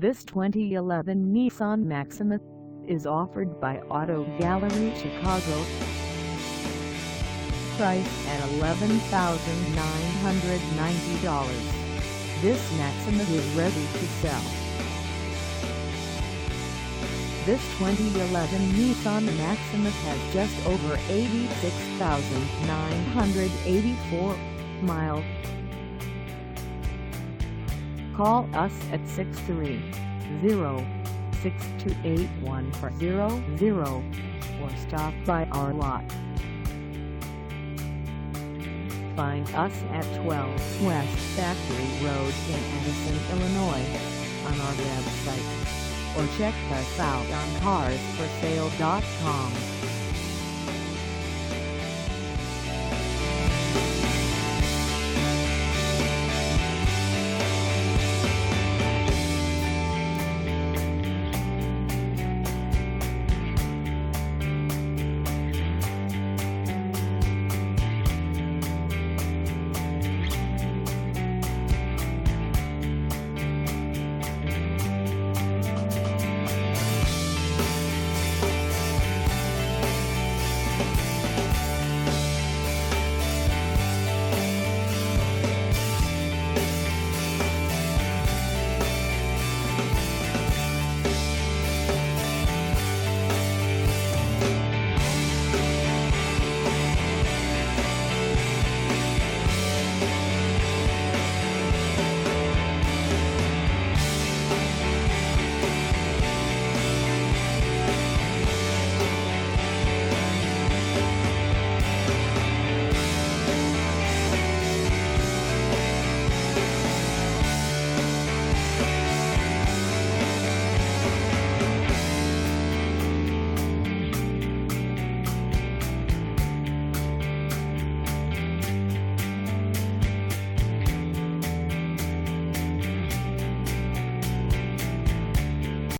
This 2011 Nissan Maxima is offered by Auto Gallery Chicago. Price at $11,990. This Maxima is ready to sell. This 2011 Nissan Maxima has just over 86,984 miles. Call us at 630-628-1400 or stop by our lot. Find us at 12 West Factory Road in Addison, Illinois, on our website, or check us out on carsforsale.com.